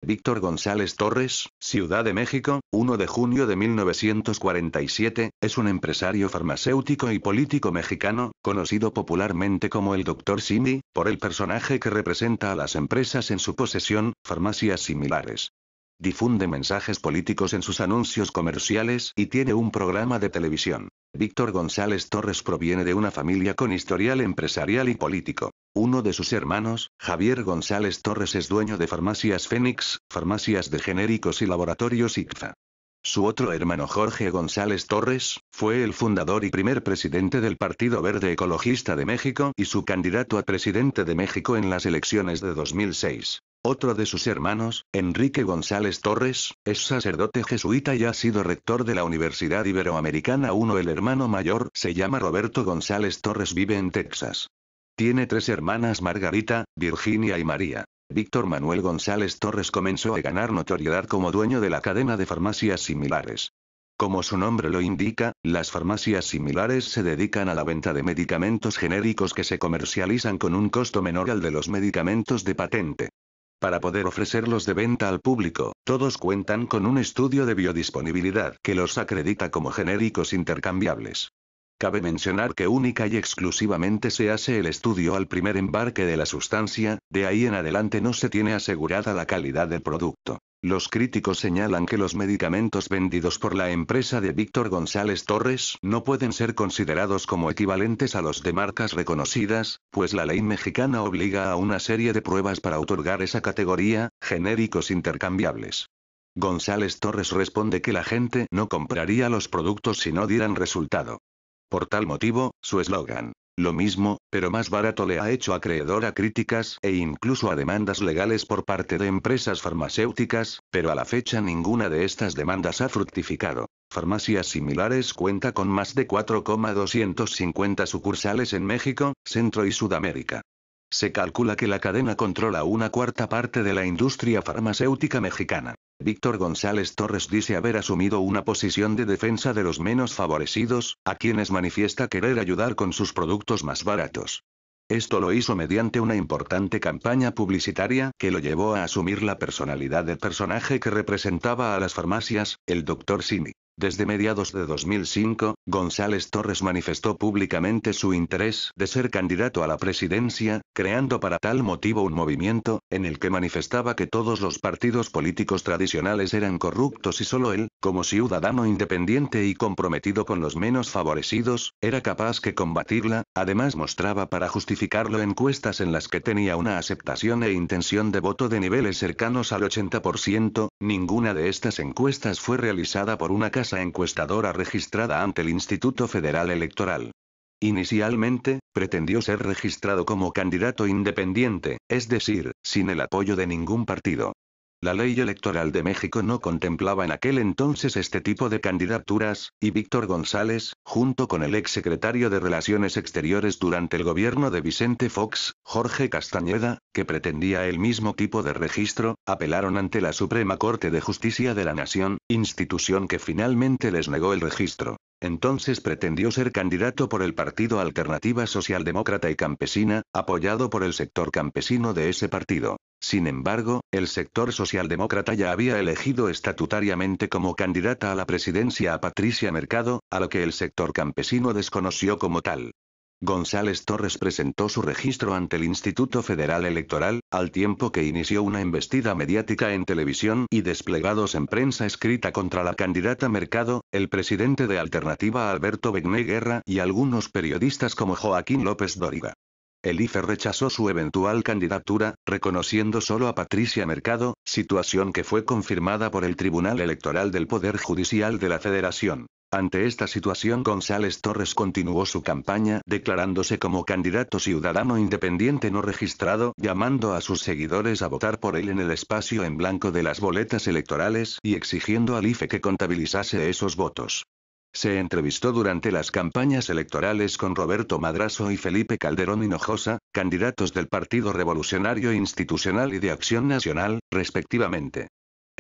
Víctor González Torres, Ciudad de México, 1 de junio de 1947, es un empresario farmacéutico y político mexicano, conocido popularmente como el Dr. Simi, por el personaje que representa a las empresas en su posesión, farmacias similares. Difunde mensajes políticos en sus anuncios comerciales y tiene un programa de televisión. Víctor González Torres proviene de una familia con historial empresarial y político. Uno de sus hermanos, Javier González Torres, es dueño de Farmacias Fénix, farmacias de genéricos y laboratorios ICFA. Su otro hermano Jorge González Torres, fue el fundador y primer presidente del Partido Verde Ecologista de México y su candidato a presidente de México en las elecciones de 2006. Otro de sus hermanos, Enrique González Torres, es sacerdote jesuita y ha sido rector de la Universidad Iberoamericana I. El hermano mayor se llama Roberto González Torres, vive en Texas. Tiene 3 hermanas: Margarita, Virginia y María. Víctor Manuel González Torres comenzó a ganar notoriedad como dueño de la cadena de farmacias similares. Como su nombre lo indica, las farmacias similares se dedican a la venta de medicamentos genéricos que se comercializan con un costo menor al de los medicamentos de patente. Para poder ofrecerlos de venta al público, todos cuentan con un estudio de biodisponibilidad que los acredita como genéricos intercambiables. Cabe mencionar que única y exclusivamente se hace el estudio al primer embarque de la sustancia, de ahí en adelante no se tiene asegurada la calidad del producto. Los críticos señalan que los medicamentos vendidos por la empresa de Víctor González Torres no pueden ser considerados como equivalentes a los de marcas reconocidas, pues la ley mexicana obliga a una serie de pruebas para otorgar esa categoría, genéricos intercambiables. González Torres responde que la gente no compraría los productos si no dieran resultado. Por tal motivo, su eslogan, "Lo mismo, pero más barato", le ha hecho acreedor a críticas e incluso a demandas legales por parte de empresas farmacéuticas, pero a la fecha ninguna de estas demandas ha fructificado. Farmacias Similares cuenta con más de 4,250 sucursales en México, Centro y Sudamérica. Se calcula que la cadena controla una cuarta parte de la industria farmacéutica mexicana. Víctor González Torres dice haber asumido una posición de defensa de los menos favorecidos, a quienes manifiesta querer ayudar con sus productos más baratos. Esto lo hizo mediante una importante campaña publicitaria que lo llevó a asumir la personalidad del personaje que representaba a las farmacias, el Dr. Simi. Desde mediados de 2005, González Torres manifestó públicamente su interés de ser candidato a la presidencia, creando para tal motivo un movimiento, en el que manifestaba que todos los partidos políticos tradicionales eran corruptos y solo él, como ciudadano independiente y comprometido con los menos favorecidos, era capaz de combatirla. Además mostraba para justificarlo encuestas en las que tenía una aceptación e intención de voto de niveles cercanos al 80%, ninguna de estas encuestas fue realizada por una casa encuestadora registrada ante el Instituto Federal Electoral. Inicialmente, pretendió ser registrado como candidato independiente, es decir, sin el apoyo de ningún partido. La ley electoral de México no contemplaba en aquel entonces este tipo de candidaturas, y Víctor González, junto con el exsecretario de Relaciones Exteriores durante el gobierno de Vicente Fox, Jorge Castañeda, que pretendía el mismo tipo de registro, apelaron ante la Suprema Corte de Justicia de la Nación, institución que finalmente les negó el registro. Entonces pretendió ser candidato por el Partido Alternativa Socialdemócrata y Campesina, apoyado por el sector campesino de ese partido. Sin embargo, el sector socialdemócrata ya había elegido estatutariamente como candidata a la presidencia a Patricia Mercado, a lo que el sector campesino desconoció como tal. González Torres presentó su registro ante el Instituto Federal Electoral, al tiempo que inició una embestida mediática en televisión y desplegados en prensa escrita contra la candidata Mercado, el presidente de Alternativa Alberto Begné Guerra y algunos periodistas como Joaquín López Dóriga. El IFE rechazó su eventual candidatura, reconociendo solo a Patricia Mercado, situación que fue confirmada por el Tribunal Electoral del Poder Judicial de la Federación. Ante esta situación, González Torres continuó su campaña declarándose como candidato ciudadano independiente no registrado, llamando a sus seguidores a votar por él en el espacio en blanco de las boletas electorales y exigiendo al IFE que contabilizase esos votos. Se entrevistó durante las campañas electorales con Roberto Madrazo y Felipe Calderón Hinojosa, candidatos del Partido Revolucionario Institucional y de Acción Nacional, respectivamente.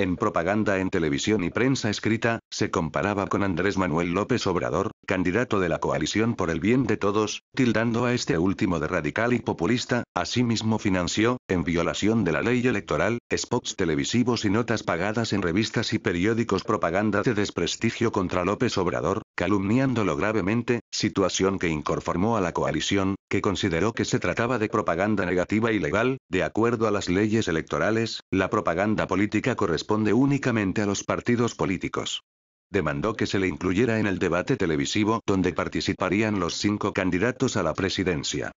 En propaganda en televisión y prensa escrita, se comparaba con Andrés Manuel López Obrador, candidato de la coalición por el bien de todos, tildando a este último de radical y populista. Asimismo financió, en violación de la ley electoral, spots televisivos y notas pagadas en revistas y periódicos, propaganda de desprestigio contra López Obrador, calumniándolo gravemente, situación que inconformó a la coalición, que consideró que se trataba de propaganda negativa y ilegal. De acuerdo a las leyes electorales, la propaganda política corresponde únicamente a los partidos políticos. Demandó que se le incluyera en el debate televisivo donde participarían los 5 candidatos a la presidencia.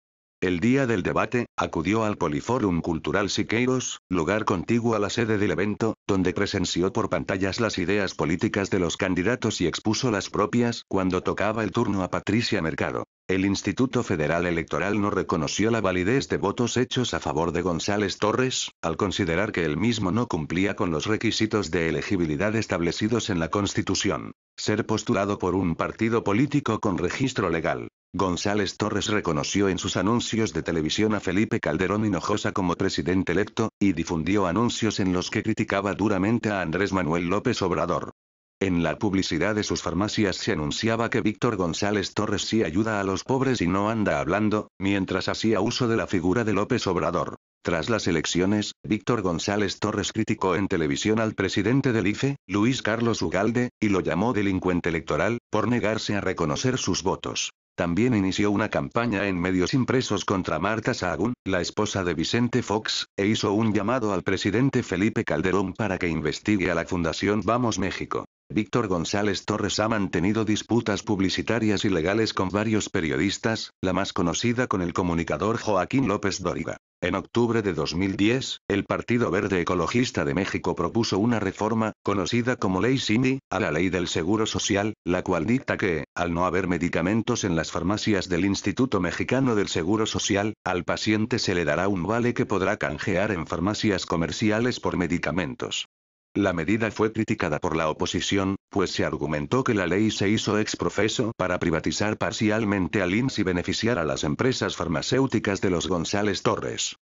El día del debate, acudió al Poliforum Cultural Siqueiros, lugar contiguo a la sede del evento, donde presenció por pantallas las ideas políticas de los candidatos y expuso las propias cuando tocaba el turno a Patricia Mercado. El Instituto Federal Electoral no reconoció la validez de votos hechos a favor de González Torres, al considerar que el mismo no cumplía con los requisitos de elegibilidad establecidos en la Constitución. Ser postulado por un partido político con registro legal. González Torres reconoció en sus anuncios de televisión a Felipe Calderón Hinojosa como presidente electo, y difundió anuncios en los que criticaba duramente a Andrés Manuel López Obrador. En la publicidad de sus farmacias se anunciaba que Víctor González Torres sí ayuda a los pobres y no anda hablando, mientras hacía uso de la figura de López Obrador. Tras las elecciones, Víctor González Torres criticó en televisión al presidente del IFE, Luis Carlos Ugalde, y lo llamó delincuente electoral, por negarse a reconocer sus votos. También inició una campaña en medios impresos contra Marta Sahagún, la esposa de Vicente Fox, e hizo un llamado al presidente Felipe Calderón para que investigue a la Fundación Vamos México. Víctor González Torres ha mantenido disputas publicitarias y legales con varios periodistas, la más conocida con el comunicador Joaquín López Dóriga. En octubre de 2010, el Partido Verde Ecologista de México propuso una reforma, conocida como Ley Simi, a la Ley del Seguro Social, la cual dicta que, al no haber medicamentos en las farmacias del Instituto Mexicano del Seguro Social, al paciente se le dará un vale que podrá canjear en farmacias comerciales por medicamentos. La medida fue criticada por la oposición, pues se argumentó que la ley se hizo ex profeso para privatizar parcialmente al IMSS y beneficiar a las empresas farmacéuticas de los González Torres.